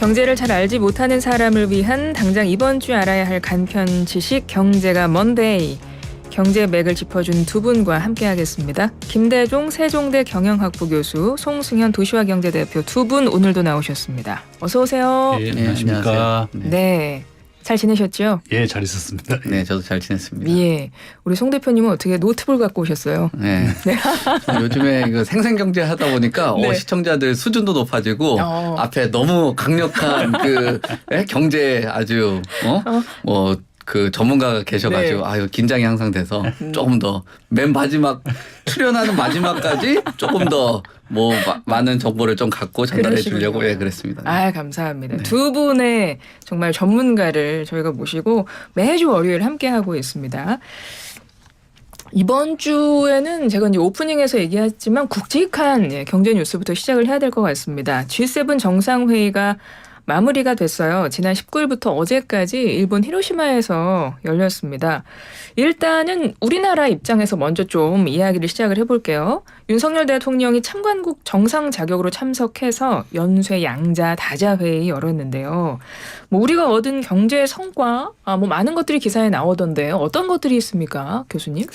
경제를 잘 알지 못하는 사람을 위한 당장 이번 주 알아야 할 간편 지식 경제가 먼데이. 경제 맥을 짚어준 두 분과 함께하겠습니다. 김대종 세종대 경영학부 교수, 송승현 도시화경제대표 두 분 오늘도 나오셨습니다. 어서 오세요. 예, 안녕하십니까. 네. 잘 지내셨죠? 예, 잘 있었습니다. 네, 저도 잘 지냈습니다. 예. 우리 송 대표님은 어떻게 노트북을 갖고 오셨어요? 네. 요즘에 이거 생생경제 하다 보니까 네. 시청자들 수준도 높아지고 앞에 너무 강력한 경제 아주 그 전문가가 계셔가지고 네. 아유 긴장이 항상 돼서 조금 더 맨 마지막 출연하는 마지막까지 조금 더 많은 정보를 좀 갖고 전달해 주려고 그랬습니다. 아, 감사합니다. 네. 두 분의 정말 전문가를 저희가 모시고 매주 월요일 함께 하고 있습니다. 이번 주에는 제가 이제 오프닝에서 얘기했지만 굵직한 경제 뉴스부터 시작을 해야 될 것 같습니다. G7 정상회의가 마무리가 됐어요. 지난 19일부터 어제까지 일본 히로시마에서 열렸습니다. 일단은 우리나라 입장에서 먼저 좀 이야기를 시작을 해볼게요. 윤석열 대통령이 참관국 정상 자격으로 참석해서 연쇄 양자 다자 회의 열었는데요. 우리가 얻은 경제 성과 많은 것들이 기사에 나오던데요. 어떤 것들이 있습니까, 교수님?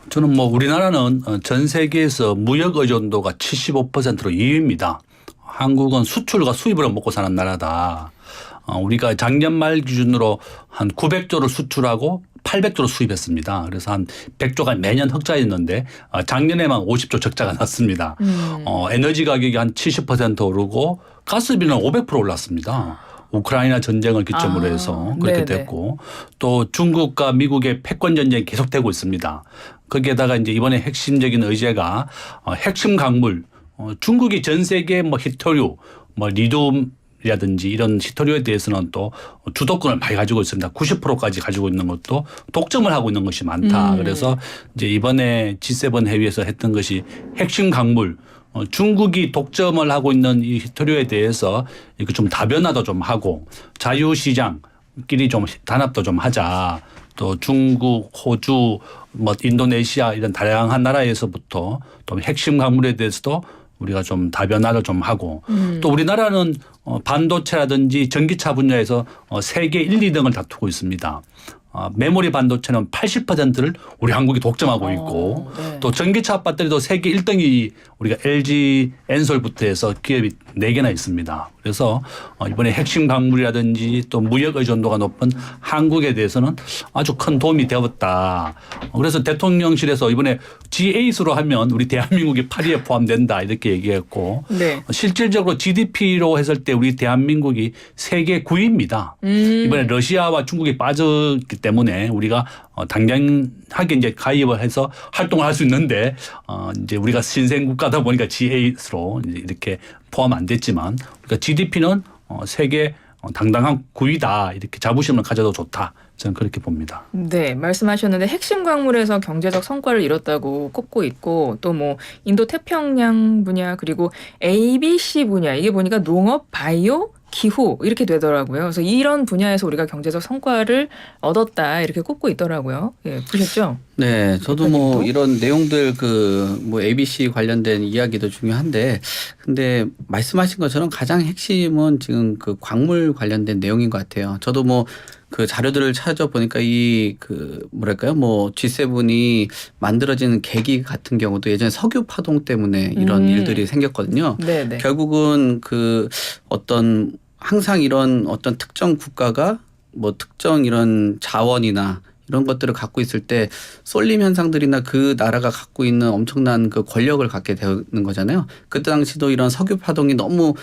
저는 우리나라는 전 세계에서 무역 의존도가 75%로 2위입니다. 한국은 수출과 수입으로 먹고 사는 나라다. 우리가 작년 말 기준으로 한 900조를 수출하고 800조를 수입했습니다. 그래서 한 100조가 매년 흑자였는데 작년에만 50조 적자가 났습니다. 에너지 가격이 한 70% 오르고 가스비는 500% 올랐습니다. 우크라이나 전쟁을 기점으로 해서 그렇게 됐고 또 중국과 미국의 패권 전쟁이 계속되고 있습니다. 거기에다가 이제 이번에 핵심적인 의제가 핵심 광물 중국이 전 세계 히토류, 리튬이라든지 이런 히토류에 대해서는 또 주도권을 많이 가지고 있습니다. 90%까지 가지고 있는 것도 독점을 하고 있는 것이 많다. 그래서 이제 이번에 G7 회의에서 했던 것이 핵심 광물, 중국이 독점을 하고 있는 이 히토류에 대해서 이거 좀 다변화도 좀 하고 자유시장끼리 좀 단합도 좀 하자. 또 중국, 호주, 인도네시아 이런 다양한 나라에서부터 또 핵심 광물에 대해서도 우리가 좀 다변화를 좀 하고 또 우리나라는 반도체라든지 전기차 분야에서 세계 1, 2등을 다투고 있습니다. 메모리 반도체는 80%를 우리 한국이 독점하고 있고 또 전기차 배터리도 세계 1등이 우리가 LG 엔솔부터 해서 기업이 4개나 있습니다. 그래서 이번에 핵심 광물이라든지 또 무역 의존도가 높은 한국에 대해서는 아주 큰 도움이 되었다. 그래서 대통령실에서 이번에 G8으로 하면 우리 대한민국이 8위에 포함된다 이렇게 얘기했고 실질적으로 GDP로 했을 때 우리 대한민국이 세계 9위입니다. 이번에 러시아와 중국이 빠졌기 때문에 우리가 당장하게 이제 가입을 해서 활동을 할 수 있는데 이제 우리가 신생 국가다 보니까 G8으로 이렇게 포함 안 됐지만 우리가 GDP는 세계 당당한 9위다 이렇게 자부심을 가져도 좋다. 저는 그렇게 봅니다. 네, 말씀하셨는데 핵심 광물에서 경제적 성과를 이뤘다고 꼽고 있고 또 인도 태평양 분야 그리고 ABC 분야 이게 보니까 농업, 바이오, 기후 이렇게 되더라고요. 그래서 이런 분야에서 우리가 경제적 성과를 얻었다 이렇게 꼽고 있더라고요. 예, 보셨죠? 네, 저도 이런 내용들 ABC 관련된 이야기도 중요한데, 근데 말씀하신 것처럼 가장 핵심은 지금 그 광물 관련된 내용인 것 같아요. 저도 그 자료들을 찾아보니까 G7이 만들어지는 계기 같은 경우도 예전에 석유 파동 때문에 이런 일들이 생겼거든요. 네네. 결국은 항상 이런 어떤 특정 국가가 특정 이런 자원이나 이런 것들을 갖고 있을 때 쏠림 현상들이나 그 나라가 갖고 있는 엄청난 그 권력을 갖게 되는 거잖아요. 그때 당시도 이런 석유 파동이 너무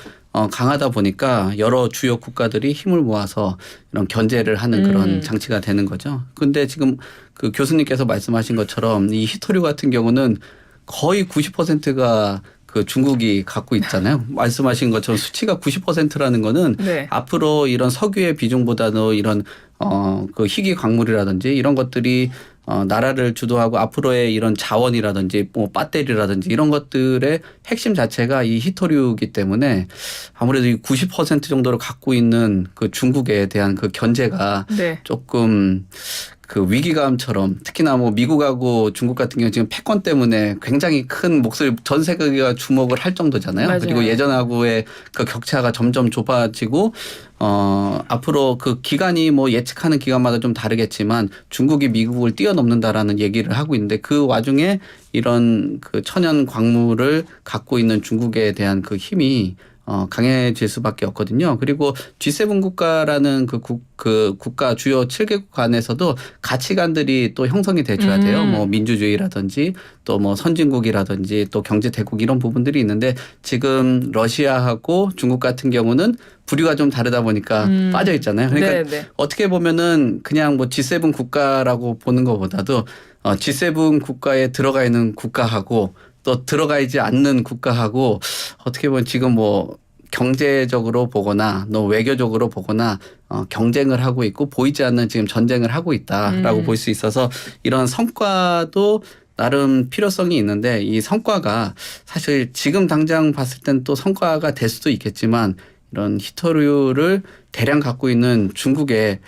강하다 보니까 여러 주요 국가들이 힘을 모아서 이런 견제를 하는 그런 장치가 되는 거죠. 근데 지금 그 교수님께서 말씀하신 것처럼 이 히토류 같은 경우는 거의 90%가 그 중국이 갖고 있잖아요. 말씀하신 것처럼 수치가 90%라는 거는 앞으로 이런 석유의 비중보다도 이런 그 희귀 광물이라든지 이런 것들이 나라를 주도하고 앞으로의 이런 자원이라든지 뭐 배터리라든지 이런 것들의 핵심 자체가 이 히토류이기 때문에 아무래도 이 90% 정도를 갖고 있는 그 중국에 대한 그 견제가 네. 조금 그 위기감처럼 특히나 뭐 미국하고 중국 같은 경우 지금 패권 때문에 굉장히 큰 몫을 전 세계가 주목을 할 정도잖아요. 맞아요. 그리고 예전하고의 그 격차가 점점 좁아지고 앞으로 그 기간이 뭐 예측하는 기간마다 좀 다르겠지만 중국이 미국을 뛰어넘는다라는 얘기를 하고 있는데 그 와중에 이런 그 천연 광물을 갖고 있는 중국에 대한 그 힘이 강해질 수밖에 없거든요. 그리고 G7 국가라는 그 국가 주요 7개국 안에서도 가치관들이 또 형성이 돼줘야 돼요. 뭐 민주주의라든지 또 뭐 선진국이라든지 또 경제 대국 이런 부분들이 있는데 지금 러시아하고 중국 같은 경우는 부류가 좀 다르다 보니까 빠져 있잖아요. 그러니까 네. 어떻게 보면은 그냥 뭐 G7 국가라고 보는 것보다도 G7 국가에 들어가 있는 국가하고 또 들어가 있지 않는 국가하고 어떻게 보면 지금 뭐 경제적으로 보거나 또 외교적으로 보거나 경쟁을 하고 있고 보이지 않는 지금 전쟁을 하고 있다라고 볼 수 있어서 이런 성과도 나름 필요성이 있는데 이 성과가 사실 지금 당장 봤을 땐 또 성과가 될 수도 있겠지만 이런 히토류를 대량 갖고 있는 중국에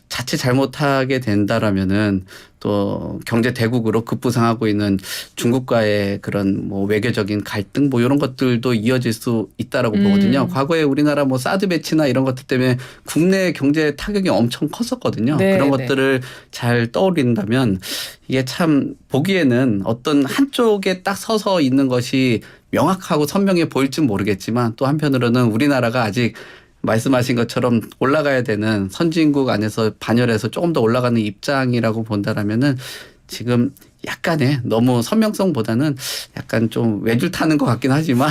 자칫 잘못하게 된다라면은 또 경제 대국으로 급부상하고 있는 중국과의 그런 뭐 외교적인 갈등 뭐 이런 것들도 이어질 수 있다라고 보거든요. 과거에 우리나라 뭐 사드 배치나 이런 것들 때문에 국내 경제 타격이 엄청 컸었거든요. 네, 그런 네. 것들을 잘 떠올린다면 이게 참 보기에는 어떤 한쪽에 딱 서서 있는 것이 명확하고 선명해 보일진 모르겠지만 또 한편으로는 우리나라가 아직 말씀하신 것처럼 올라가야 되는 선진국 안에서 반열에서 조금 더 올라가는 입장이라고 본다라면은 지금 약간의 너무 선명성보다는 약간 좀 외줄 타는 것 같긴 하지만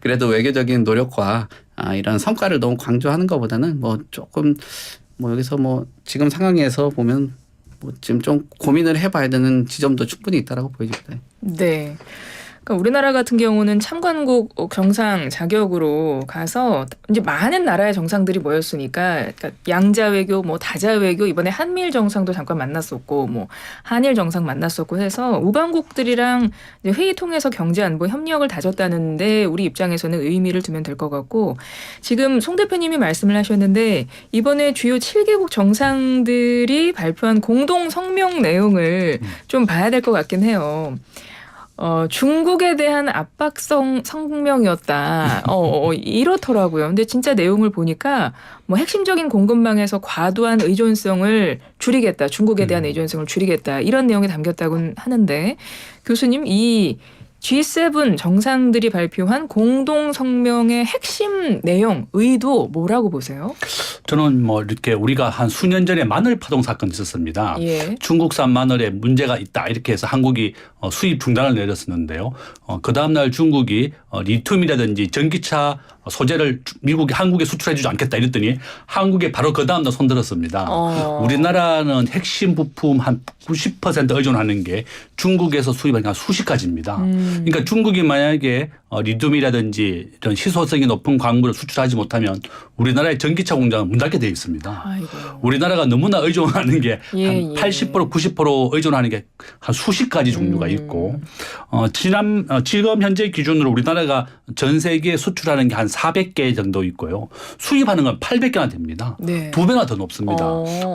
그래도 외교적인 노력과 이런 성과를 너무 강조하는 것보다는 뭐 조금 뭐 여기서 뭐 지금 상황에서 보면 뭐 지금 좀 고민을 해봐야 되는 지점도 충분히 있다라고 보여집니다. 네. 그러니까 우리나라 같은 경우는 참관국 정상 자격으로 가서 이제 많은 나라의 정상들이 모였으니까 그러니까 양자 외교, 뭐 다자 외교 이번에 한미일 정상도 잠깐 만났었고 뭐 한일 정상 만났었고 해서 우방국들이랑 이제 회의 통해서 경제 안보 협력을 다졌다는데 우리 입장에서는 의미를 두면 될 것 같고 지금 송 대표님이 말씀을 하셨는데 이번에 주요 7개국 정상들이 발표한 공동 성명 내용을 좀 봐야 될 것 같긴 해요. 중국에 대한 압박성 성명이었다. 이렇더라고요. 근데 진짜 내용을 보니까 뭐 핵심적인 공급망에서 과도한 의존성을 줄이겠다. 중국에 대한 의존성을 줄이겠다. 이런 내용이 담겼다고 하는데 교수님 이 G7 정상들이 발표한 공동 성명의 핵심 내용, 의도 뭐라고 보세요? 저는 뭐 이렇게 우리가 한 수년 전에 마늘 파동 사건이 있었습니다. 예. 중국산 마늘에 문제가 있다 이렇게 해서 한국이 수입 중단을 내렸었는데요. 그 다음 날 중국이 리튬이라든지 전기차 소재를 한국에 수출해주지 않겠다 이랬더니 한국에 바로 그 다음 날 손들었습니다. 우리나라는 핵심 부품 한 90% 의존하는 게 중국에서 수입하는 한 수십 가지입니다. 그러니까 중국이 만약에 리튬이라든지 이런 희소성이 높은 광물을 수출하지 못하면 우리나라의 전기차 공장은 문 닫게 되어 있습니다. 아이고. 우리나라가 너무나 의존하는 게 한 예, 80% 90% 의존하는 게 한 수십 가지 종류가 있고 지금 현재 기준으로 우리나라가 전 세계에 수출하는 게 한 400개 정도 있고요. 수입하는 건 800개나 됩니다. 네. 2배나 더 높습니다.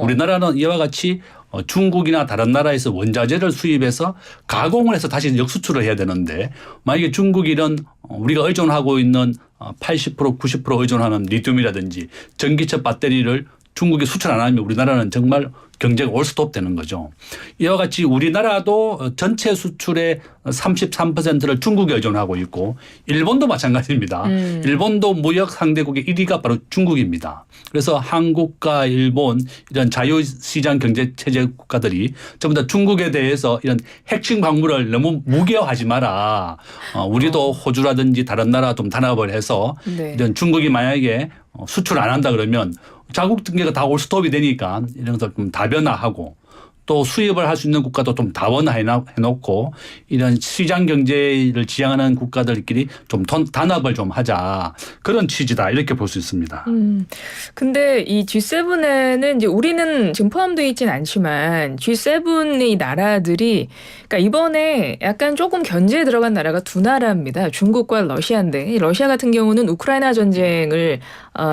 우리나라는 이와 같이 중국이나 다른 나라에서 원자재를 수입해서 가공을 해서 다시 역수출을 해야 되는데 만약에 중국이 이런 우리가 의존하고 있는 80% 90% 의존하는 리튬이라든지 전기차 배터리를 중국에 수출 안 하면 우리나라는 정말 경제가 올스톱 되는 거죠. 이와 같이 우리나라도 전체 수출의 33%를 중국에 의존하고 있고 일본도 마찬가지입니다. 일본도 무역 상대국의 1위가 바로 중국입니다. 그래서 한국과 일본 이런 자유시장 경제체제 국가들이 전부 다 중국에 대해서 이런 핵심 광물을 너무 무게화하지 마라. 우리도 호주라든지 다른 나라 좀 단합을 해서 네. 이런 중국이 만약에 수출 안 한다 그러면 자국 등계가 다 올스톱이 되니까 이런 것을 좀 다변화하고 또 수입을 할 수 있는 국가도 좀 다원화해놓고 이런 시장 경제를 지향하는 국가들끼리 좀 단합을 좀 하자 그런 취지다 이렇게 볼 수 있습니다. 근데 이 G7에는 이제 우리는 지금 포함되어 있진 않지만 G7의 나라들이 그러니까 이번에 약간 조금 견제에 들어간 나라가 두 나라입니다. 중국과 러시아인데 러시아 같은 경우는 우크라이나 전쟁을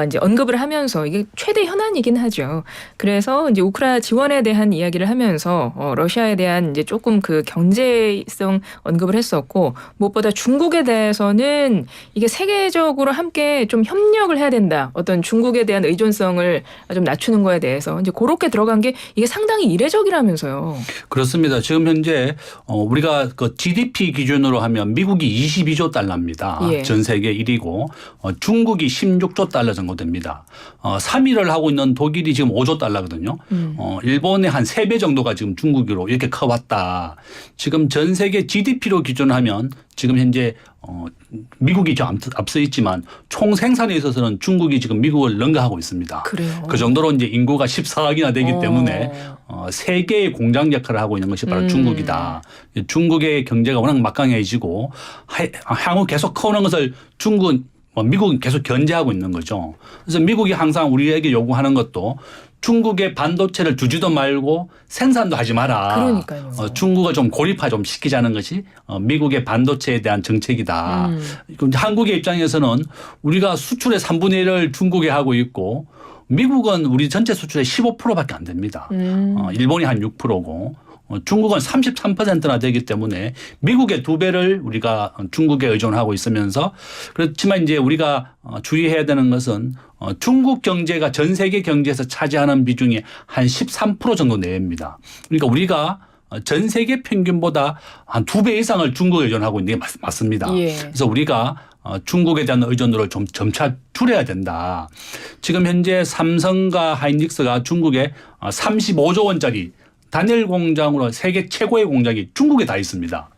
이제 언급을 하면서 이게 최대 현안이긴 하죠. 그래서 이제 우크라이나 지원에 대한 이야기를 하면서 러시아에 대한 이제 조금 그 경제성 언급을 했었고 무엇보다 중국에 대해서는 이게 세계적으로 함께 좀 협력을 해야 된다. 어떤 중국에 대한 의존성을 좀 낮추는 거에 대해서 이제 그렇게 들어간 게 이게 상당히 이례적이라면서요. 그렇습니다. 지금 현재 우리가 그 GDP 기준으로 하면 미국이 22조 달러입니다. 예. 전 세계 1위고 중국이 16조 달러 정도 됩니다. 3위를 하고 있는 독일이 지금 5조 달러거든요. 일본의 한 3배 정도가 지금 중국으로 이렇게 커왔다. 지금 전 세계 GDP로 기준하면 지금 현재 미국이 좀 앞서 있지만 총 생산에 있어서는 중국이 지금 미국을 능가하고 있습니다. 그래요. 그 정도로 이제 인구가 14억이나 되기 때문에 세계의 공장 역할을 하고 있는 것이 바로 중국이다. 중국의 경제가 워낙 막강해지고 향후 계속 커오는 것을 미국은 계속 견제하고 있는 거죠. 그래서 미국이 항상 우리에게 요구하는 것도 중국의 반도체를 주지도 말고 생산도 하지 마라. 그러니까요. 중국을 좀 고립화 좀 시키자는 것이 미국의 반도체에 대한 정책이다. 한국의 입장에서는 우리가 수출의 3분의 1을 중국에 하고 있고 미국은 우리 전체 수출의 15%밖에 안 됩니다. 일본이 한 6%고 중국은 33%나 되기 때문에 미국의 2배를 우리가 중국에 의존하고 있으면서 그렇지만 이제 우리가 주의해야 되는 것은 중국 경제가 전 세계 경제에서 차지하는 비중이 한 13% 정도 내외입니다. 그러니까 우리가 전 세계 평균보다 한 2배 이상을 중국에 의존하고 있는 게 맞습니다. 예. 그래서 우리가 중국에 대한 의존도를 좀 점차 줄여야 된다. 지금 현재 삼성과 하이닉스가 중국에 35조 원짜리 단일 공장으로 세계 최고의 공장이 중국에 다 있습니다.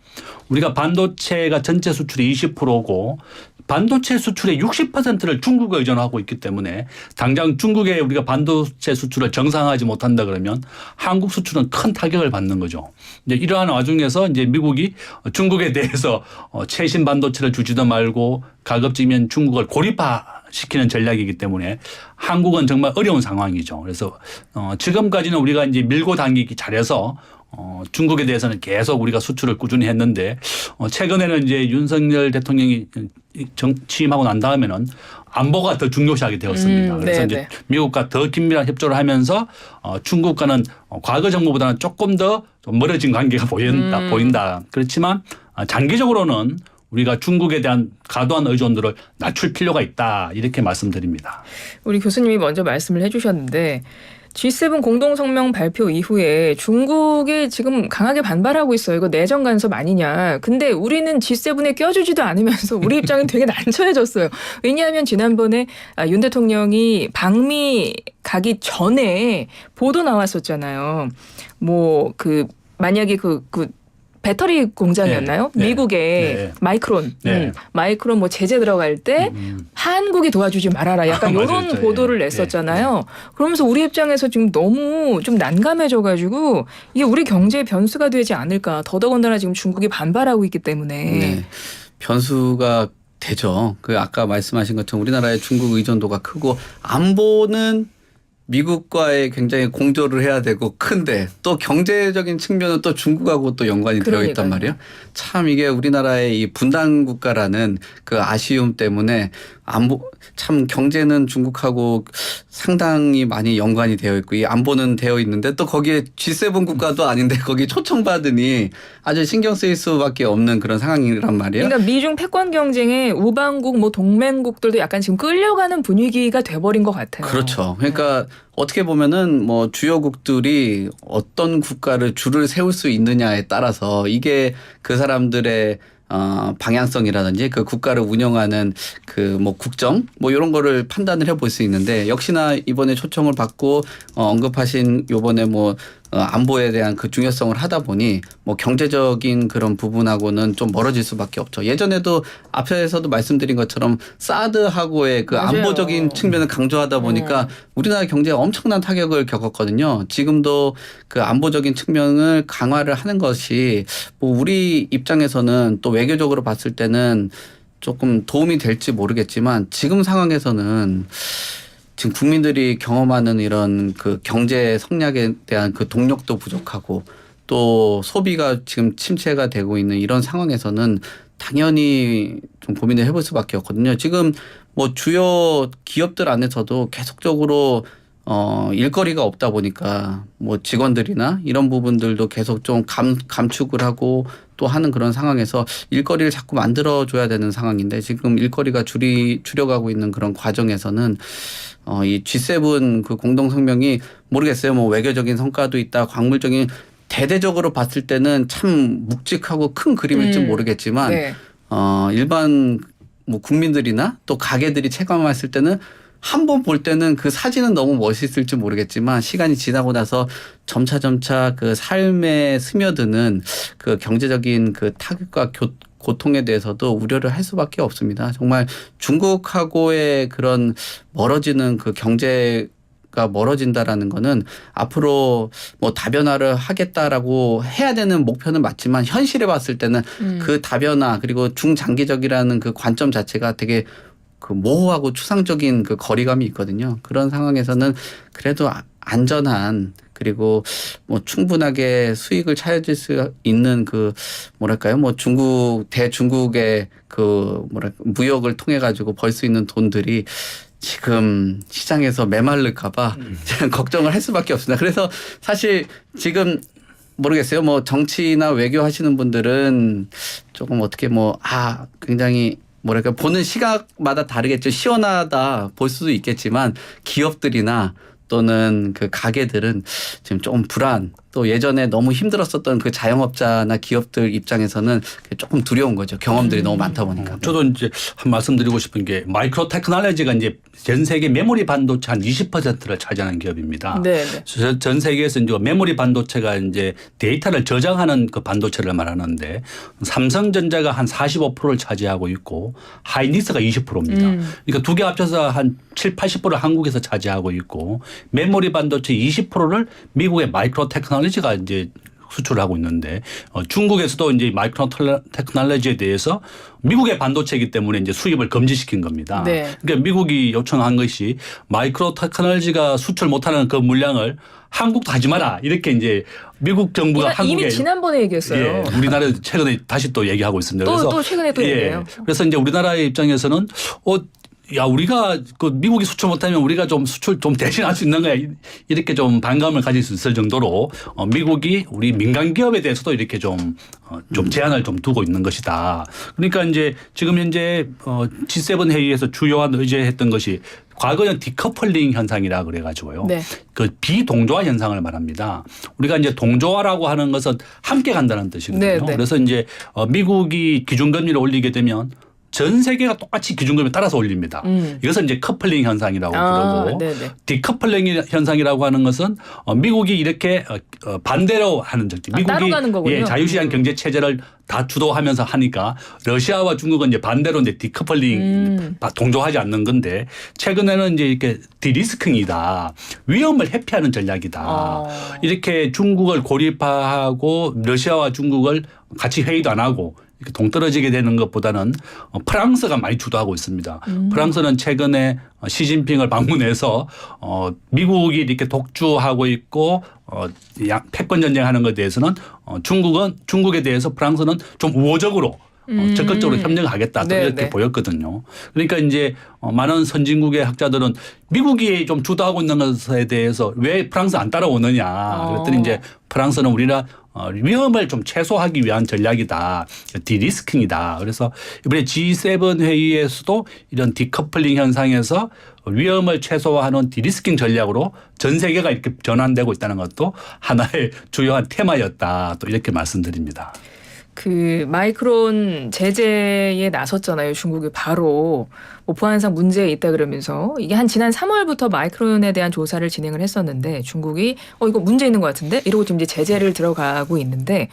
우리가 반도체가 전체 수출의 20%고 반도체 수출의 60%를 중국에 의존하고 있기 때문에 당장 중국에 우리가 반도체 수출을 정상화하지 못한다 그러면 한국 수출은 큰 타격을 받는 거죠. 이제 이러한 와중에서 이제 미국이 중국에 대해서 최신 반도체를 주지도 말고 가급적이면 중국을 고립화시키는 전략이기 때문에 한국은 정말 어려운 상황이죠. 그래서 지금까지는 우리가 이제 밀고 당기기 잘해서 중국에 대해서는 계속 우리가 수출을 꾸준히 했는데 최근에는 이제 윤석열 대통령이 취임하고 난 다음에는 안보가 더 중요시하게 되었습니다. 그래서 이제 미국과 더 긴밀한 협조를 하면서 중국과는 과거 정부보다는 조금 더 좀 멀어진 관계가 보인다. 그렇지만 장기적으로는 우리가 중국에 대한 과도한 의존도를 낮출 필요가 있다. 이렇게 말씀드립니다. 우리 교수님이 먼저 말씀을 해주셨는데 G7 공동성명 발표 이후에 중국이 지금 강하게 반발하고 있어요. 이거 내정 간섭 아니냐. 근데 우리는 G7에 껴주지도 않으면서 우리 입장은 되게 난처해졌어요. 왜냐하면 지난번에 윤 대통령이 방미 가기 전에 보도 나왔었잖아요. 만약에 배터리 공장이었나요? 네. 미국의 네. 마이크론. 네. 마이크론 제재 들어갈 때 한국이 도와주지 말아라. 약간 이런 맞아요. 보도를 냈었잖아요. 그러면서 우리 입장에서 지금 너무 좀 난감해져가지고 이게 우리 경제의 변수가 되지 않을까. 더더군다나 지금 중국이 반발하고 있기 때문에. 네. 변수가 되죠. 아까 말씀하신 것처럼 우리나라의 중국 의존도가 크고 안보는 미국과의 굉장히 공조를 해야 되고 큰데 또 경제적인 측면은 또 중국하고 또 연관이 되어 있단 말이에요. 참 이게 우리나라의 이 분단 국가라는 그 아쉬움 때문에 참 경제는 중국하고 상당히 많이 연관이 되어 있고 이 안보는 되어 있는데 또 거기에 G7 국가도 아닌데 거기 초청받으니 아주 신경 쓰일 수밖에 없는 그런 상황이란 말이에요. 그러니까 미중 패권 경쟁에 우방국 동맹국들도 약간 지금 끌려가는 분위기가 돼버린 것 같아요. 그렇죠. 그러니까 어떻게 보면은 주요국들이 어떤 국가를 줄을 세울 수 있느냐에 따라서 이게 그 사람들의 방향성이라든지 그 국가를 운영하는 그 뭐 국정 뭐 이런 거를 판단을 해볼 수 있는데 역시나 이번에 초청을 받고 언급하신 요번에 뭐 안보에 대한 그 중요성을 하다 보니 뭐 경제적인 그런 부분하고는 좀 멀어질 수밖에 없죠. 예전에도 앞에서도 말씀드린 것처럼 사드하고의 그 맞아요. 안보적인 측면을 강조하다 보니까 우리나라 경제에 엄청난 타격을 겪었거든요. 지금도 그 안보적인 측면을 강화를 하는 것이 뭐 우리 입장에서는 또 외교적으로 봤을 때는 조금 도움이 될지 모르겠지만 지금 상황에서는 지금 국민들이 경험하는 이런 그 경제 성장에 대한 그 동력도 부족하고 또 소비가 지금 침체가 되고 있는 이런 상황에서는 당연히 좀 고민을 해볼 수밖에 없거든요. 지금 뭐 주요 기업들 안에서도 계속적으로 일거리가 없다 보니까 뭐 직원들이나 이런 부분들도 계속 좀 감축을 하고 또 하는 그런 상황에서 일거리를 자꾸 만들어줘야 되는 상황인데 지금 일거리가 줄여가고 있는 그런 과정에서는 이 G7 그 공동성명이 모르겠어요. 뭐 외교적인 성과도 있다. 광물적인 대대적으로 봤을 때는 참 묵직하고 큰 그림일지 모르겠지만 네. 일반 뭐 국민들이나 또 가게들이 체감했을 때는 한 번 볼 때는 그 사진은 너무 멋있을지 모르겠지만 시간이 지나고 나서 점차 그 삶에 스며드는 그 경제적인 그 타격과 고통에 대해서도 우려를 할 수밖에 없습니다. 정말 중국하고의 그런 멀어지는 그 경제가 멀어진다라는 거는 앞으로 뭐 다변화를 하겠다라고 해야 되는 목표는 맞지만 현실에 봤을 때는 그 다변화 그리고 중장기적이라는 그 관점 자체가 되게 그 모호하고 추상적인 그 거리감이 있거든요. 그런 상황에서는 그래도 안전한 그리고 뭐 충분하게 수익을 찾을 수 있는 그 뭐랄까요? 뭐 대중국의 그 무역을 통해 가지고 벌 수 있는 돈들이 지금 시장에서 메말를까봐 걱정을 할 수밖에 없습니다. 그래서 사실 지금 모르겠어요. 뭐 정치나 외교 하시는 분들은 조금 어떻게 굉장히 뭐랄까 보는 시각마다 다르겠죠. 시원하다 볼 수도 있겠지만 기업들이나 또는 그 가게들은 지금 조금 불안 또 예전에 너무 힘들었었던 그 자영업자나 기업들 입장에서는 조금 두려운 거죠. 경험들이 너무 많다 보니까. 저도 이제 한 말씀 드리고 싶은 게 마이크로 테크놀로지가 이제 전 세계 메모리 반도체 한 20%를 차지하는 기업입니다. 네. 전 세계에서 이제 메모리 반도체가 이제 데이터를 저장하는 그 반도체를 말하는데 삼성전자가 한 45%를 차지하고 있고 하이닉스가 20%입니다. 그러니까 두 개 합쳐서 한 7, 80%를 한국에서 차지하고 있고 메모리 반도체 20%를 미국의 마이크로 테크놀로지가 이제 수출을 하고 있는데 중국에서도 이제 마이크로 테크놀로지에 대해서 미국의 반도체이기 때문에 이제 수입을 금지시킨 겁니다. 네. 그러니까 미국이 요청한 것이 마이크로 테크놀로지가 수출 못하는 그 물량을 한국도 하지 마라 이렇게 이제 미국 정부가 한국에 이미 지난번에 얘기했어요. 우리나라 최근에 다시 또 얘기하고 있습니다. 또 최근에 또 얘기해요. 그래서 이제 우리나라의 입장에서는 우리가 그 미국이 수출 못하면 우리가 좀 수출 좀 대신할 수 있는 거야. 이렇게 좀 반감을 가질 수 있을 정도로 미국이 우리 민간 기업에 대해서도 이렇게 좀 제한을 좀 두고 있는 것이다. 그러니까 이제 지금 현재 G7 회의에서 주요한 의제했던 것이 과거는 디커플링 현상이라 그래가지고요. 네. 그 비동조화 현상을 말합니다. 우리가 이제 동조화라고 하는 것은 함께 간다는 뜻이거든요. 네. 그래서 이제 미국이 기준금리를 올리게 되면 전 세계가 똑같이 기준금리 따라서 올립니다. 이것은 이제 커플링 현상이라고 부르고 디커플링 현상이라고 하는 것은 미국이 이렇게 반대로 하는 적지. 따로 가는 거군요. 자유시장 경제 체제를 다 주도하면서 하니까 러시아와 중국은 이제 반대로 이제 디커플링 동조하지 않는 건데 최근에는 이제 이렇게 디리스킹이다. 위험을 회피하는 전략이다. 이렇게 중국을 고립화하고 러시아와 중국을 같이 회의도 안 하고 이렇게 동떨어지게 되는 것보다는 프랑스가 많이 주도하고 있습니다. 프랑스는 최근에 시진핑을 방문해서 미국이 이렇게 독주하고 있고 패권 전쟁하는 것에 대해서는 중국에 대해서 프랑스는 좀 우호적으로 적극적으로 협력하겠다 또 이렇게 보였거든요. 그러니까 이제 많은 선진국의 학자들은 미국이 좀 주도하고 있는 것에 대해서 왜 프랑스 안 따라오느냐. 그랬더니 이제 프랑스는 우리나 위험을 좀 최소화하기 위한 전략이다. 디리스킹이다. 그래서 이번에 G7 회의에서도 이런 디커플링 현상에서 위험을 최소화하는 디리스킹 전략으로 전 세계가 이렇게 전환되고 있다는 것도 하나의 주요한 테마였다. 또 이렇게 말씀드립니다. 그 마이크론 제재에 나섰잖아요. 중국이 바로 뭐 보안상 문제 있다 그러면서 이게 한 지난 3월부터 마이크론에 대한 조사를 진행을 했었는데 중국이 이거 문제 있는 것 같은데 이러고 지금 이제 제재를 들어가고 있는데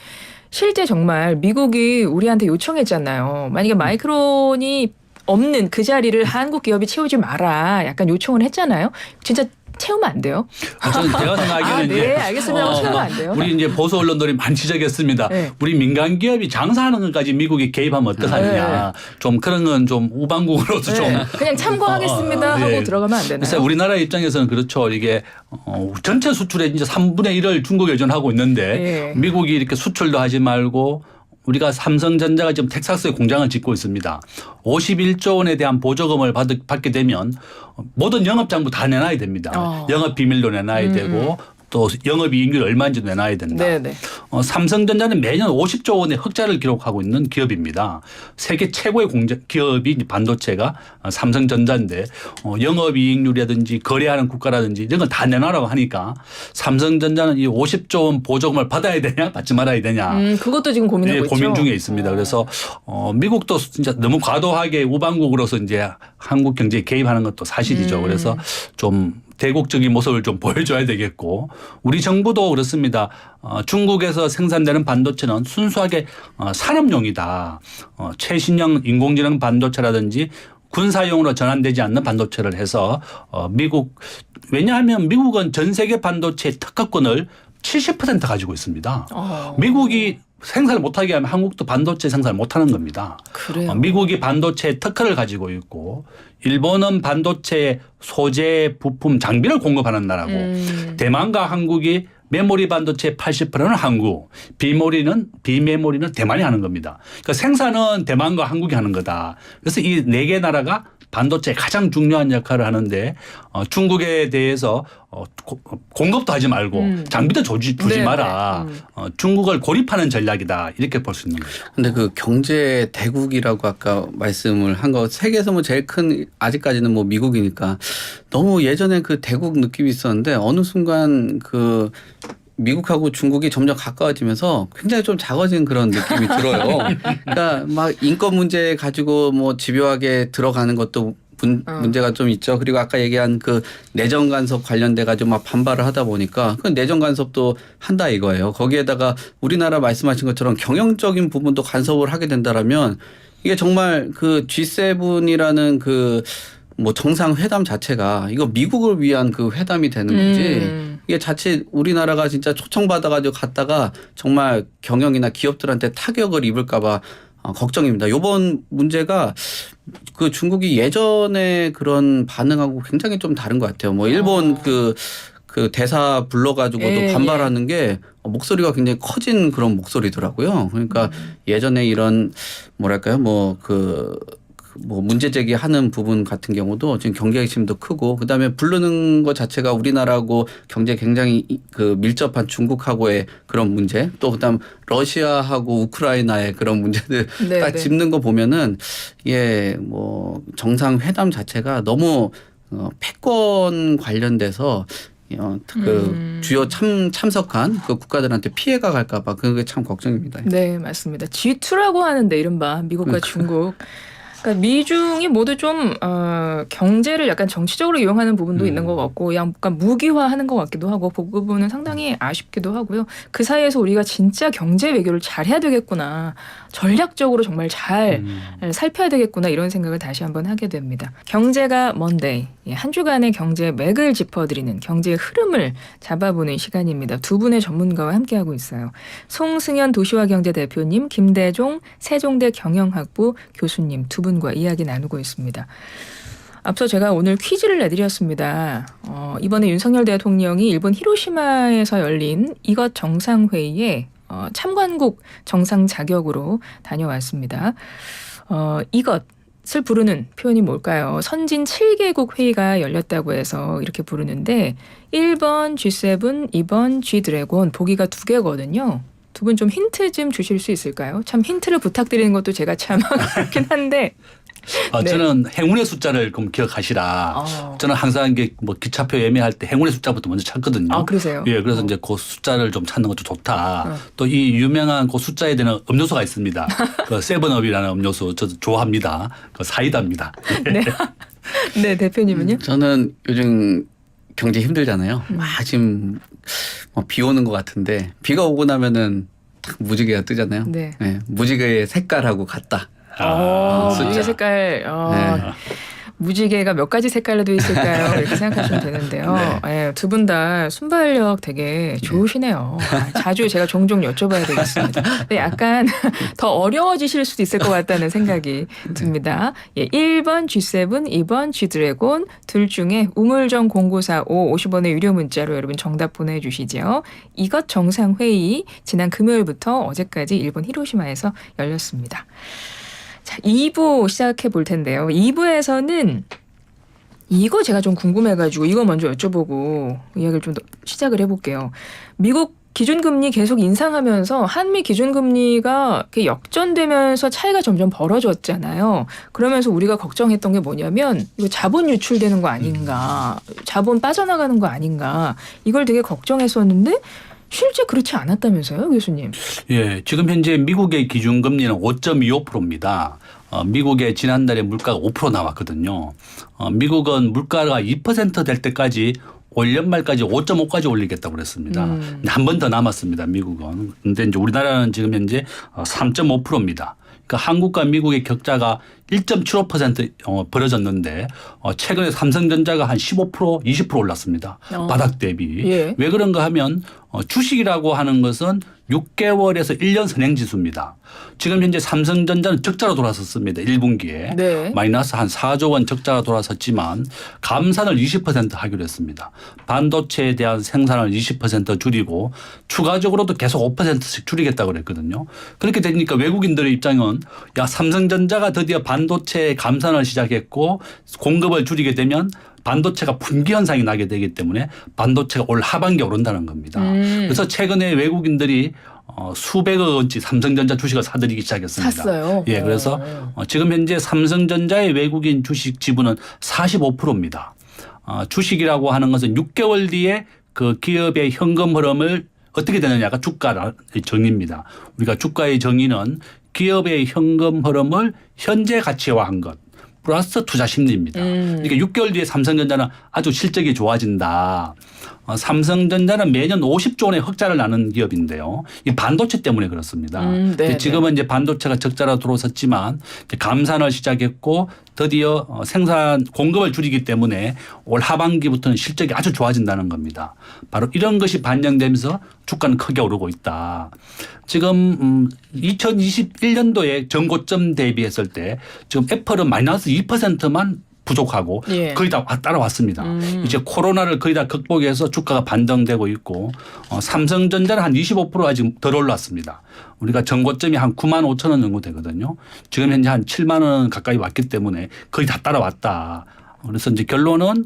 실제 정말 미국이 우리한테 요청했잖아요. 만약에 마이크론이 없는 그 자리를 한국 기업이 채우지 마라 약간 요청을 했잖아요. 진짜 채우면 안 돼요? 저는 제가 생각하기에는 네, 이제 알겠습니다. 채우면 안 돼요? 우리 이제 보수 언론들이 많이 지적했습니다. 네. 우리 민간 기업이 장사하는 것까지 미국이 개입하면 어떡하느냐. 좀 그런 건 좀 우방국으로서 좀 그냥 참고하겠습니다 하고 네. 들어가면 안 되나요? 그래서 우리나라 입장에서는 그렇죠. 이게 전체 수출의 이제 3분의 1을 중국에 의존하고 있는데 네. 미국이 이렇게 수출도 하지 말고 우리가 삼성전자가 지금 텍사스에 공장을 짓고 있습니다. 51조 원에 대한 보조금을 받게 되면 모든 영업장부 다 내놔야 됩니다. 영업 비밀도 내놔야 되고 또 영업이익률 얼마인지 내놔야 된다. 네네. 삼성전자는 매년 50조 원의 흑자를 기록하고 있는 기업입니다. 세계 최고의 기업이 반도체가 삼성전자인데 영업이익률이라든지 거래하는 국가라든지 이런 걸 다 내놔라고 하니까 삼성전자는 이 50조 원 보조금을 받아야 되냐 받지 말아야 되냐. 그것도 지금 고민하고 네, 있죠. 고민 중에 있습니다. 그래서 미국도 진짜 너무 과도하게 우방국으로서 이제 한국 경제에 개입하는 것도 사실이죠. 그래서 좀 대국적인 모습을 좀 보여줘야 되겠고 우리 정부도 그렇습니다. 중국에서 생산되는 반도체는 순수하게 산업용이다. 최신형 인공지능 반도체라든지 군사용으로 전환되지 않는 반도체를 해서 왜냐하면 미국은 전 세계 반도체 특허권을 70% 가지고 있습니다. 미국이 생산을 못하게 하면 한국도 반도체 생산을 못하는 겁니다. 그래요. 미국이 반도체 특허를 가지고 있고 일본은 반도체 소재, 부품, 장비를 공급하는 나라고 대만과 한국이 메모리 반도체 80%는 한국, 비메모리는 대만이 하는 겁니다. 그러니까 생산은 대만과 한국이 하는 거다. 그래서 이 네 개 나라가 반도체에 가장 중요한 역할을 하는데 중국에 대해서 공급도 하지 말고 장비도 주지 마라. 중국을 고립하는 전략이다. 이렇게 볼 수 있는 거죠. 근데 그 경제 대국이라고 아까 말씀을 한 거 세계에서 뭐 제일 큰 아직까지는 뭐 미국이니까 너무 예전에 그 대국 느낌이 있었는데 어느 순간 그 미국하고 중국이 점점 가까워지면서 굉장히 좀 작아진 그런 느낌이 들어요. 그러니까 막 인권 문제 가지고 뭐 집요하게 들어가는 것도 문제가 좀 있죠. 그리고 아까 얘기한 그 내정 간섭 관련돼 가지고 막 반발을 하다 보니까 그 내정 간섭도 한다 이거예요. 거기에다가 우리나라 말씀하신 것처럼 경영적인 부분도 간섭을 하게 된다라면 이게 정말 그 G7이라는 그 뭐 정상회담 자체가 이거 미국을 위한 그 회담이 되는 거지. 이게 자칫 우리나라가 진짜 초청받아가지고 갔다가 정말 경영이나 기업들한테 타격을 입을까봐 걱정입니다. 이번 문제가 그 중국이 예전에 그런 반응하고 굉장히 좀 다른 것 같아요. 뭐 일본 그 대사 불러가지고도 반발하는 게 목소리가 굉장히 커진 그런 목소리더라고요. 그러니까 예전에 이런 뭐랄까요, 뭐 문제 제기하는 부분 같은 경우도 지금 경제 핵심도 크고 그다음에 부르는 것 자체가 우리나라하고 경제 굉장히 그 밀접한 중국하고의 그런 문제 또 그다음 러시아하고 우크라이나의 그런 문제들 딱 짚는 거 보면은 이게 뭐 정상회담 자체가 너무 패권 관련돼서 그 주요 참석한 그 국가들한테 피해가 갈까봐 그게 참 걱정입니다. 네, 맞습니다. G2라고 하는데 이른바 미국과 중국. 그러니까 미중이 모두 좀 경제를 약간 정치적으로 이용하는 부분도 있는 것 같고 약간 무기화하는 것 같기도 하고 그 부분은 상당히 아쉽기도 하고요. 그 사이에서 우리가 진짜 경제 외교를 잘해야 되겠구나. 전략적으로 정말 잘 살펴야 되겠구나 이런 생각을 다시 한번 하게 됩니다. 경제가 먼데이. 한 주간의 경제 맥을 짚어드리는 경제의 흐름을 잡아보는 시간입니다. 두 분의 전문가와 함께하고 있어요. 송승현 도시화경제 대표님, 김대종 세종대 경영학부 교수님 두 분과 이야기 나누고 있습니다. 앞서 제가 오늘 퀴즈를 내드렸습니다. 이번에 윤석열 대통령이 일본 히로시마에서 열린 이것 정상회의에 참관국 정상 자격으로 다녀왔습니다. 이것을 부르는 표현이 뭘까요? 선진 7개국 회의가 열렸다고 해서 이렇게 부르는데 1번 G7, 2번 G드래곤 보기가 2개거든요. 두 분 좀 힌트 좀 주실 수 있을까요? 참 힌트를 부탁드리는 것도 제가 참 그렇긴 한데 네. 저는 행운의 숫자를 그럼 기억하시라. 저는 항상 이게 뭐 기차표 예매할 때 행운의 숫자부터 먼저 찾거든요. 아, 그러세요? 예, 그래서 이제 그 숫자를 좀 찾는 것도 좋다. 또 이 유명한 그 숫자에 대한 음료수가 있습니다. 그 세븐업이라는 음료수 저도 좋아합니다. 그 사이다입니다. 네. 네, 대표님은요? 저는 요즘 경제 힘들잖아요. 지금 비 오는 것 같은데 비가 오고 나면은 딱 무지개가 뜨잖아요. 네. 무지개의 색깔하고 같다. 무지개 색깔. 네. 무지개가 몇 가지 색깔로 되어 있을까요? 이렇게 생각하시면 되는데요. 네, 두 분 다 순발력 되게 좋으시네요. 자주 제가 종종 여쭤봐야 되겠습니다. 근데 약간 더 어려워지실 수도 있을 것 같다는 생각이 듭니다. 예, 1번 G7, 2번 G드래곤 둘 중에 우물정 0945 50원의 유료 문자로 여러분 정답 보내주시죠. 이것 정상회의 지난 금요일부터 어제까지 일본 히로시마에서 열렸습니다. 자, 2부 시작해 볼 텐데요. 2부에서는 이거 제가 좀 궁금해가지고 이거 먼저 여쭤보고 이야기를 좀 더 시작을 해볼게요. 미국 기준금리 계속 인상하면서 한미 기준금리가 이렇게 역전되면서 차이가 점점 벌어졌잖아요. 그러면서 우리가 걱정했던 게 뭐냐면 이거 자본 유출되는 거 아닌가, 자본 빠져나가는 거 아닌가 이걸 되게 걱정했었는데 실제 그렇지 않았다면서요, 교수님? 예, 지금 현재 미국의 기준금리는 5.25%입니다. 미국의 지난달에 물가가 5% 나왔거든요. 미국은 물가가 2% 될 때까지 올 연말까지 5.5까지 올리겠다고 그랬습니다. 한 번 더 남았습니다, 미국은. 근데 이제 우리나라는 지금 현재 3.5%입니다. 그러니까 한국과 미국의 격차가 1.75% 벌어졌는데 최근에 삼성전자가 한 15%, 20% 올랐습니다. 바닥 대비. 예. 왜 그런가 하면 주식이라고 하는 것은 6개월에서 1년 선행지수입니다. 지금 현재 삼성전자는 적자로 돌아섰습니다. 1분기에. 네. 마이너스 한 4조 원 적자가 돌아섰지만 감산을 20% 하기로 했습니다. 반도체에 대한 생산을 20% 줄이고 추가적으로도 계속 5%씩 줄이겠다고 그랬거든요. 그렇게 되니까 외국인들의 입장은 야, 삼성전자가 드디어 반도체 감산을 시작했고 공급을 줄이게 되면 반도체가 분기 현상이 나게 되기 때문에 반도체가 올 하반기에 오른다는 겁니다. 그래서 최근에 외국인들이 수백억 원치 삼성전자 주식을 사들이기 시작했습니다. 샀어요? 예, 그래서 지금 현재 삼성전자의 외국인 주식 지분은 45%입니다. 주식이라고 하는 것은 6개월 뒤에 그 기업의 현금 흐름을 어떻게 되느냐가 주가의 정의입니다. 우리가 주가의 정의는 기업의 현금 흐름을 현재 가치화한 것. 플러스 투자 심리입니다. 그러니까 6개월 뒤에 삼성전자는 아주 실적이 좋아진다. 삼성전자는 매년 50조 원의 흑자를 나는 기업인데요. 이 반도체 때문에 그렇습니다. 지금은 이제 반도체가 적자로 들어섰지만 감산을 시작했고 드디어 생산 공급을 줄이기 때문에 올 하반기부터는 실적이 아주 좋아진다는 겁니다. 바로 이런 것이 반영되면서 주가는 크게 오르고 있다. 지금 2021년도에 전고점 대비했을 때 지금 애플은 마이너스 2%만 부족하고 예. 거의 다 따라왔습니다. 이제 코로나를 거의 다 극복해서 주가가 반등되고 있고 삼성전자는 한 25% 아직 덜 올랐습니다. 우리가 전고점이 한 9만 5천 원 정도 되거든요. 지금 현재 한 7만 원 가까이 왔기 때문에 거의 다 따라왔다. 그래서 이제 결론은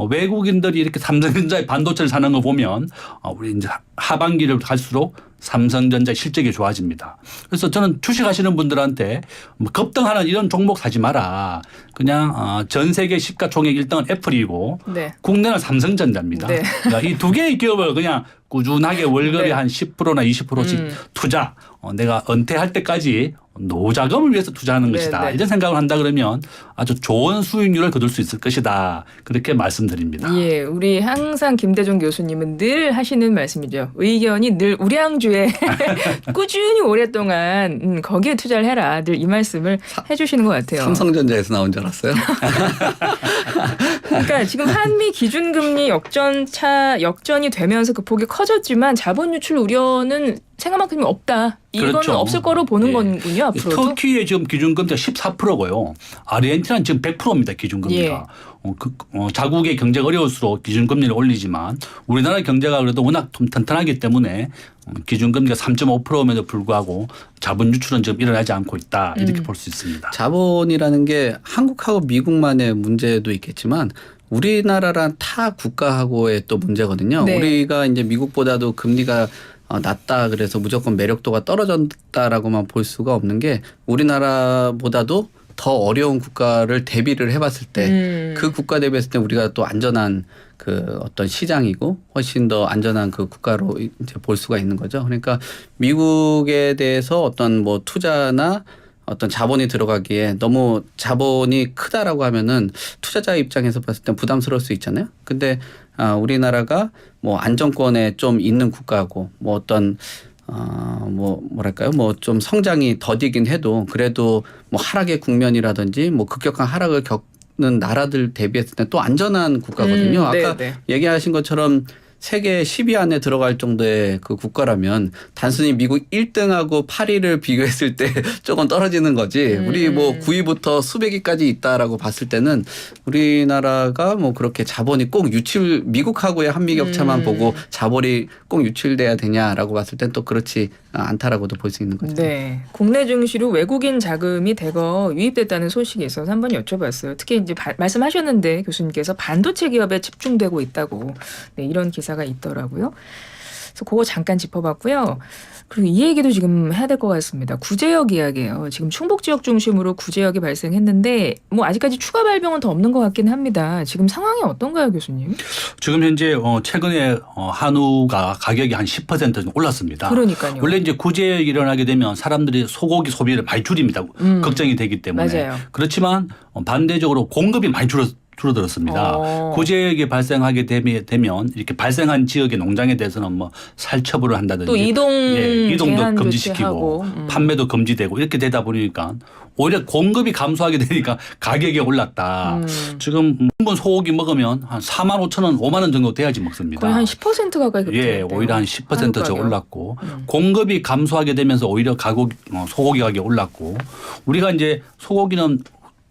외국인들이 이렇게 삼성전자의 반도체를 사는 거 보면 우리 이제 하반기를 갈수록 삼성전자 실적이 좋아집니다. 그래서 저는 주식하시는 분들한테 뭐 급등하는 이런 종목 사지 마라. 그냥 전 세계 시가총액 1등은 애플이고 네. 국내는 삼성전자입니다. 네. 그러니까 이 두 개의 기업을 그냥 꾸준하게 월급이 네. 한 10%나 20%씩 투자. 내가 은퇴할 때까지 노자금을 위해서 투자하는 네, 것이다. 네. 이런 생각을 한다 그러면 아주 좋은 수익률을 거둘 수 있을 것이다. 그렇게 말씀드립니다. 예, 우리 항상 김대중 교수님은 늘 하시는 말씀이죠. 의견이 늘 우량주에 꾸준히 오랫동안 거기에 투자를 해라. 늘 이 말씀을 해주시는 것 같아요. 삼성전자에서 나온 줄 알았어요. 그러니까 지금 한미 기준금리 역전이 되면서 그 폭이 커졌지만 자본 유출 우려는 생각만큼이 없다. 이건 그렇죠. 없을 거로 보는 예. 거군요. 앞으로도. 터키의 지금 기준금리가 14%고요. 아르헨티나는 지금 100%입니다. 기준금리가. 자국의 경제가 어려울수록 기준금리를 올리지만 우리나라 경제가 그래도 워낙 좀 튼튼하기 때문에 기준금리가 3.5%임에도 불구하고 자본 유출은 지금 일어나지 않고 있다. 이렇게 볼 수 있습니다. 자본이라는 게 한국하고 미국만의 문제도 있겠지만 우리나라란 타 국가하고의 또 문제거든요. 네. 우리가 이제 미국보다도 금리가 낮다 그래서 무조건 매력도가 떨어졌다라고만 볼 수가 없는 게 우리나라보다도 더 어려운 국가를 대비를 해봤을 때 그 국가 대비했을 때 우리가 또 안전한 그 어떤 시장이고 훨씬 더 안전한 그 국가로 이제 볼 수가 있는 거죠. 그러니까 미국에 대해서 어떤 뭐 투자나 어떤 자본이 들어가기에 너무 자본이 크다라고 하면은 투자자 입장에서 봤을 때 부담스러울 수 있잖아요. 근데 우리나라가 뭐 안정권에 좀 있는 국가고 뭐 어떤 뭐랄까요? 뭐 좀 성장이 더디긴 해도 그래도 뭐 하락의 국면이라든지 뭐 급격한 하락을 겪는 나라들 대비했을 때 또 안전한 국가거든요. 아까 네. 얘기하신 것처럼 세계 10위 안에 들어갈 정도의 그 국가라면 단순히 미국 1등하고 8위를 비교했을 때 조금 떨어지는 거지. 우리 뭐 9위부터 수백 위까지 있다라고 봤을 때는 우리나라가 뭐 그렇게 자본이 꼭 미국하고의 한미 격차만 보고 자본이 꼭 유출돼야 되냐라고 봤을 땐 또 그렇지 않다라고도 볼 수 있는 거죠. 네. 국내 증시로 외국인 자금이 대거 유입됐다는 소식이 있어서 한번 여쭤봤어요. 특히 이제 말씀하셨는데 교수님께서 반도체 기업에 집중되고 있다고 네, 이런 기사가 있더라고요. 그래서 그거 잠깐 짚어봤고요. 그리고 이 얘기도 지금 해야 될 것 같습니다. 구제역 이야기예요. 지금 충북 지역 중심으로 구제역이 발생했는데 뭐 아직까지 추가 발병은 더 없는 것 같긴 합니다. 지금 상황이 어떤가요, 교수님? 지금 현재 최근에 한우가 가격이 한 10% 정도 올랐습니다. 그러니까요. 원래 이제 구제역이 일어나게 되면 사람들이 소고기 소비를 많이 줄입니다. 걱정이 되기 때문에. 맞아요. 그렇지만 반대적으로 공급이 많이 줄어들었습니다. 구제역이 발생하게 되면 이렇게 발생한 지역의 농장에 대해서는 뭐 살처분을 한다든지 또 이동도 제한 금지시키고 조치하고. 판매도 금지되고 이렇게 되다 보니까 오히려 공급이 감소하게 되니까 가격이 올랐다. 지금 1인분 소고기 먹으면 한 4만 5천 원, 5만 원 정도 돼야지 먹습니다. 거의 한 10% 가까이 예, 급등했대요. 오히려 한 10% 더 가격. 올랐고 공급이 감소하게 되면서 오히려 소고기 가격이 올랐고 우리가 이제 소고기는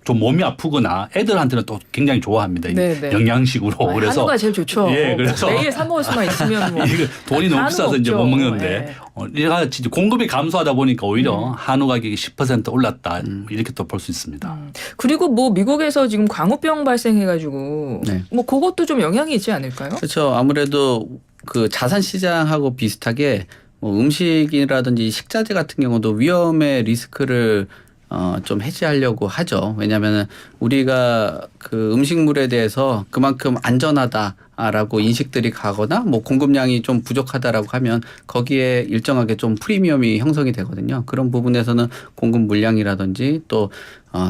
좀 몸이 아프거나 애들한테는 또 굉장히 좋아합니다. 네네. 영양식으로. 그래서 한우가 제일 좋죠. 예, 그래서 매일 사 먹을 수만 있으면 뭐. 이거 돈이 너무 한우 비싸서 이제 못 없죠. 먹는데 이래가 진짜 공급이 감소하다 보니까 오히려 한우 가격이 10% 올랐다 이렇게 또 볼 수 있습니다. 그리고 뭐 미국에서 지금 광우병 발생해가지고 네. 뭐 그것도 좀 영향이 있지 않을까요? 그렇죠. 아무래도 그 자산 시장하고 비슷하게 뭐 음식이라든지 식자재 같은 경우도 위험의 리스크를 좀 해지하려고 하죠. 왜냐하면 우리가 그 음식물에 대해서 그만큼 안전하다라고 인식들이 가거나 뭐 공급량이 좀 부족하다라고 하면 거기에 일정하게 좀 프리미엄이 형성이 되거든요. 그런 부분에서는 공급 물량이라든지 또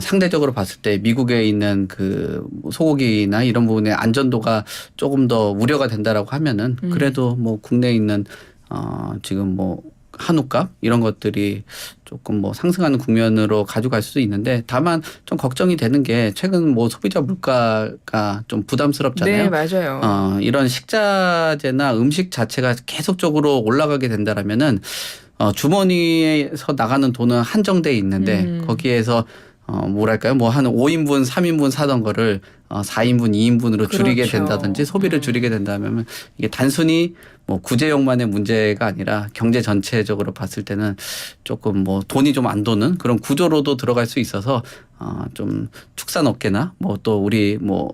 상대적으로 봤을 때 미국에 있는 그 소고기나 이런 부분의 안전도가 조금 더 우려가 된다라고 하면은 그래도 뭐 국내에 있는 지금 뭐 한우값 이런 것들이 조금 뭐 상승하는 국면으로 가져갈 수도 있는데 다만 좀 걱정이 되는 게 최근 뭐 소비자 물가가 좀 부담스럽잖아요. 네, 맞아요. 이런 식자재나 음식 자체가 계속적으로 올라가게 된다라면은 주머니에서 나가는 돈은 한정돼 있는데 거기에서 뭐랄까요? 뭐 한 5인분, 3인분 사던 거를 4인분, 2인분으로 줄이게 그렇죠. 된다든지 소비를 줄이게 된다면 이게 단순히 뭐 구제용만의 문제가 아니라 경제 전체적으로 봤을 때는 조금 뭐 돈이 좀 안 도는 그런 구조로도 들어갈 수 있어서 좀 축산업계나 뭐 또 우리 뭐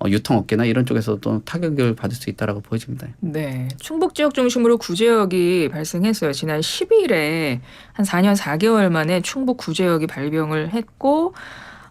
유통업계나 이런 쪽에서도 타격을 받을 수 있다라고 보여집니다. 네, 충북 지역 중심으로 구제역이 발생했어요. 지난 10일에 한 4년 4개월 만에 충북 구제역이 발병을 했고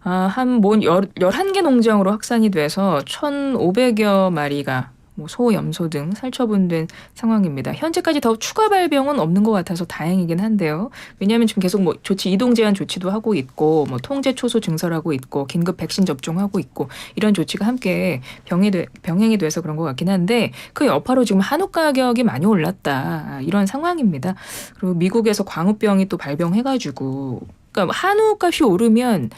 한 11개 농장으로 확산이 돼서 1,500여 마리가 뭐 소, 염소 등 살처분된 상황입니다. 현재까지 더 추가 발병은 없는 것 같아서 다행이긴 한데요. 왜냐하면 지금 계속 뭐 조치 이동 제한 조치도 하고 있고 뭐 통제 초소 증설하고 있고 긴급 백신 접종하고 있고 이런 조치가 함께 병행이 돼서 그런 것 같긴 한데 그 여파로 지금 한우 가격이 많이 올랐다 이런 상황입니다. 그리고 미국에서 광우병이 또 발병해가지고 그러니까 한우 값이 오르면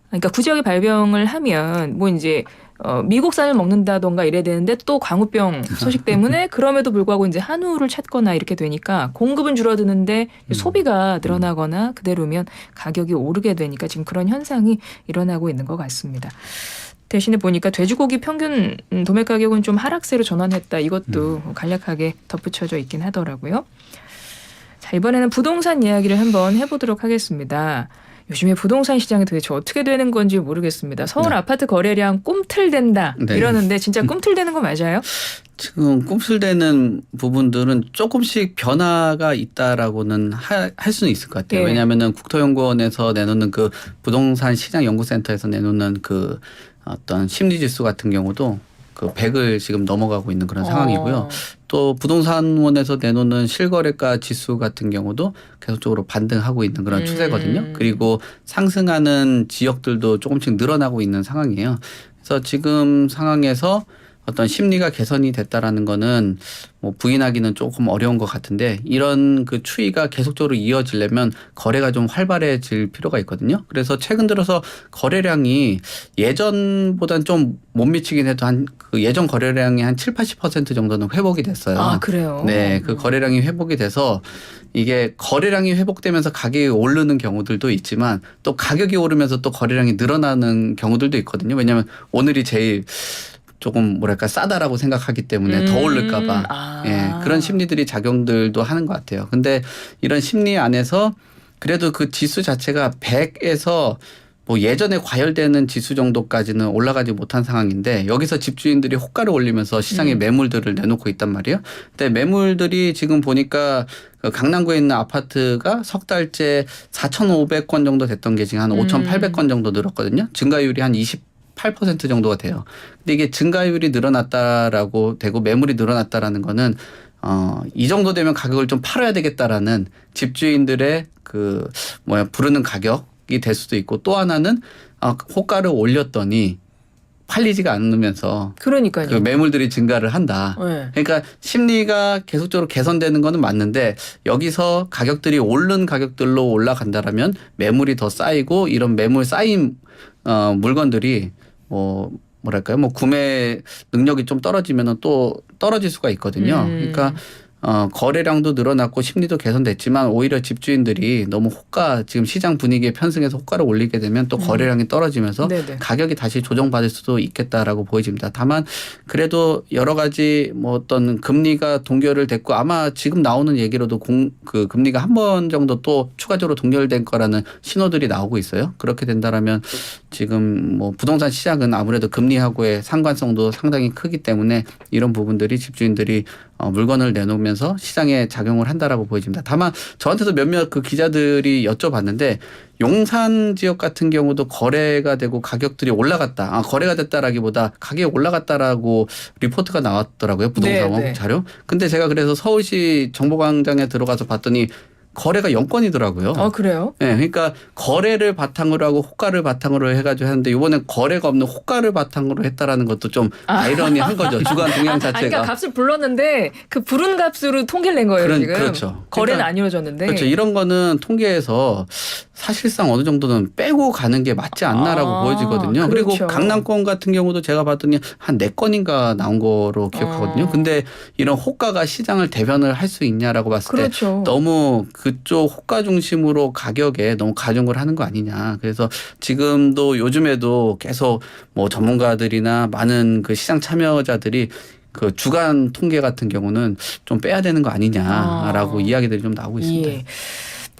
그러니까 구제역이 발병을 하면 뭐 이제 미국산을 먹는다던가 이래야 되는데 또 광우병 소식 때문에 그럼에도 불구하고 이제 한우를 찾거나 이렇게 되니까 공급은 줄어드는데 소비가 늘어나거나 그대로면 가격이 오르게 되니까 지금 그런 현상이 일어나고 있는 것 같습니다. 대신에 보니까 돼지고기 평균 도매 가격은 좀 하락세로 전환했다. 이것도 간략하게 덧붙여져 있긴 하더라고요. 자, 이번에는 부동산 이야기를 한번 해보도록 하겠습니다. 요즘에 부동산 시장이 도대체 어떻게 되는 건지 모르겠습니다. 서울 네. 아파트 거래량 꿈틀댄다 네. 이러는데 진짜 꿈틀대는 거 맞아요? 지금 꿈틀대는 부분들은 조금씩 변화가 있다라고는 할 수는 있을 것 같아요. 예. 왜냐하면은 국토연구원에서 내놓는 그 부동산 시장 연구센터에서 내놓는 그 어떤 심리지수 같은 경우도 그 100을 지금 넘어가고 있는 그런 상황이고요. 또 부동산원에서 내놓는 실거래가 지수 같은 경우도 계속적으로 반등하고 있는 그런 추세거든요. 그리고 상승하는 지역들도 조금씩 늘어나고 있는 상황이에요. 그래서 지금 상황에서 어떤 심리가 개선이 됐다라는 거는 뭐 부인하기는 조금 어려운 것 같은데 이런 그 추이가 계속적으로 이어지려면 거래가 좀 활발해질 필요가 있거든요. 그래서 최근 들어서 거래량이 예전보단 좀 못 미치긴 해도 한 그 예전 거래량이 한 7~80% 정도는 회복이 됐어요. 아, 그래요? 네, 그 거래량이 회복이 돼서 이게 거래량이 회복되면서 가격이 오르는 경우들도 있지만 또 가격이 오르면서 또 거래량이 늘어나는 경우들도 있거든요. 왜냐하면 오늘이 제일 조금 뭐랄까 싸다라고 생각하기 때문에 더 오를까봐 예, 그런 심리들이 작용들도 하는 것 같아요. 근데 이런 심리 안에서 그래도 그 지수 자체가 100에서 뭐 예전에 과열되는 지수 정도까지는 올라가지 못한 상황인데 여기서 집주인들이 호가를 올리면서 시장에 매물들을 내놓고 있단 말이에요. 근데 매물들이 지금 보니까 그 강남구에 있는 아파트가 석 달째 4,500건 정도 됐던 게 지금 한 5,800건 정도 늘었거든요. 증가율이 한 8% 정도가 돼요. 근데 이게 증가율이 늘어났다라고 되고 매물이 늘어났다라는 거는 이 정도 되면 가격을 좀 팔아야 되겠다라는 집주인들의 그 부르는 가격이 될 수도 있고 또 하나는 호가를 올렸더니 팔리지가 않으면서 그러니까요. 그 매물들이 증가를 한다. 네. 그러니까 심리가 계속적으로 개선되는 거는 맞는데 여기서 가격들이 오른 가격들로 올라간다라면 매물이 더 쌓이고 이런 매물 쌓인 물건들이 뭐랄까요? 구매 능력이 좀 떨어지면은 또 떨어질 수가 있거든요. 그러니까 거래량도 늘어났고 심리도 개선됐지만 오히려 집주인들이 너무 지금 시장 분위기에 편승해서 호가를 올리게 되면 또 거래량이 떨어지면서 네네. 가격이 다시 조정받을 수도 있겠다라고 보여집니다. 다만 그래도 여러 가지 어떤 금리가 동결을 됐고 아마 지금 나오는 얘기로도 그 금리가 한 번 정도 또 추가적으로 동결된 거라는 신호들이 나오고 있어요. 그렇게 된다라면 지금 부동산 시장은 아무래도 금리하고의 상관성도 상당히 크기 때문에 이런 부분들이 집주인들이 물건을 내놓으면서 시장에 작용을 한다라고 보여집니다. 다만 저한테도 몇몇 그 기자들이 여쭤봤는데 용산 지역 같은 경우도 거래가 되고 가격들이 올라갔다. 거래가 됐다라기보다 가격이 올라갔다라고 리포트가 나왔더라고요. 부동산 네. 자료. 근데 제가 그래서 서울시 정보광장에 들어가서 봤더니 거래가 0건이더라고요. 그래요? 네, 그러니까 거래를 바탕으로 하고 호가를 바탕으로 해가지고 하는데 이번엔 거래가 없는 호가를 바탕으로 했다라는 것도 좀 아이러니한 거죠. 주간 동향 자체가. 그러니까 값을 불렀는데 그 부른 값으로 통계를 낸 거예요 지금. 그렇죠. 거래는 그러니까 안 이루어졌는데. 그렇죠. 이런 거는 통계에서 사실상 어느 정도는 빼고 가는 게 맞지 않나라고 보여지거든요. 그렇죠. 그리고 강남권 같은 경우도 제가 봤더니 한 4건인가 나온 거로 기억하거든요. 근데 이런 호가가 시장을 대변을 할 수 있냐라고 봤을 그렇죠. 때 너무 그쪽 호가 중심으로 가격에 너무 가중을 하는 거 아니냐. 그래서 지금도 요즘에도 계속 전문가들이나 많은 그 시장 참여자들이 그 주간 통계 같은 경우는 좀 빼야 되는 거 아니냐라고 이야기들이 좀 나오고 있습니다. 예.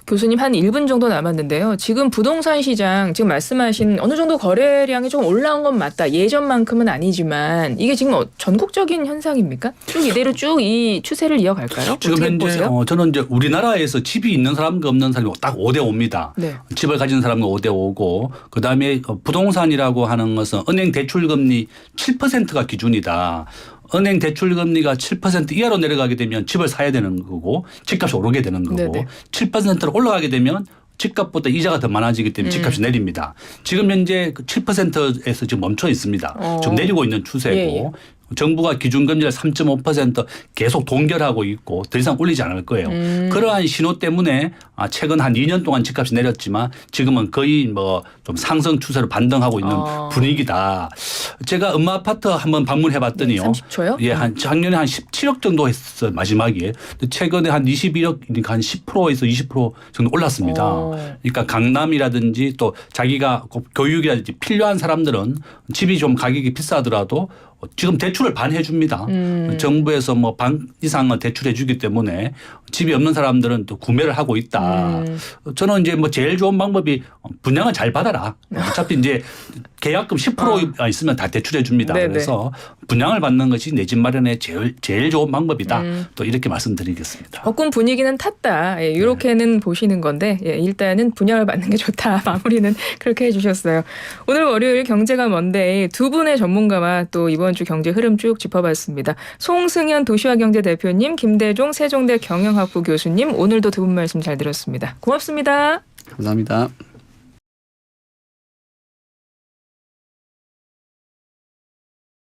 교수님 한 1분 정도 남았는데요. 지금 부동산 시장 지금 말씀하신 어느 정도 거래량이 좀 올라온 건 맞다. 예전만큼은 아니지만 이게 지금 전국적인 현상입니까? 쭉 이대로 쭉 이 추세를 이어갈까요? 지금 어떻게 현재 보세요? 저는 이제 우리나라에서 집이 있는 사람과 없는 사람이 딱 5대5입니다. 네. 집을 가진 사람은 5대5고 그다음에 부동산이라고 하는 것은 은행 대출 금리 7%가 기준이다. 은행 대출 금리가 7% 이하로 내려가게 되면 집을 사야 되는 거고 집값이 오르게 되는 거고 네네. 7%로 올라가게 되면 집값보다 이자가 더 많아지기 때문에 집값이 내립니다. 지금 현재 7%에서 지금 멈춰 있습니다. 지금 내리고 있는 추세고 예. 정부가 기준금리를 3.5% 계속 동결하고 있고 더 이상 올리지 않을 거예요. 그러한 신호 때문에 최근 한 2년 동안 집값이 내렸지만 지금은 거의 좀 상승 추세로 반등하고 있는 분위기다. 제가 엄마 아파트 한번 방문해 봤더니요. 30초요? 예, 한 작년에 한 17억 정도 했어요. 마지막에. 최근에 한 21억, 그러니까 한 10%에서 20% 정도 올랐습니다. 그러니까 강남이라든지 또 자기가 교육이라든지 필요한 사람들은 집이 좀 가격이 비싸더라도 지금 대출을 반 해줍니다. 정부에서 뭐 반 이상은 대출해주기 때문에 집이 없는 사람들은 또 구매를 하고 있다. 저는 이제 뭐 제일 좋은 방법이 분양을 잘 받아라. 어차피 이제 계약금 10% 있으면 다 대출해줍니다. 네네. 그래서 분양을 받는 것이 내 집 마련의 제일 좋은 방법이다. 또 이렇게 말씀드리겠습니다. 벚꽃 분위기는 탔다. 예, 이렇게는 보시는 건데 일단은 분양을 받는 게 좋다. 마무리는 그렇게 해주셨어요. 오늘 월요일 경제가 먼데이 두 분의 전문가와 또 이번 주 경제 흐름 쭉 짚어봤습니다. 송승현 도시화경제 대표님, 김대종 세종대 경영학부 교수님 오늘도 두 분 말씀 잘 들었습니다. 고맙습니다. 감사합니다.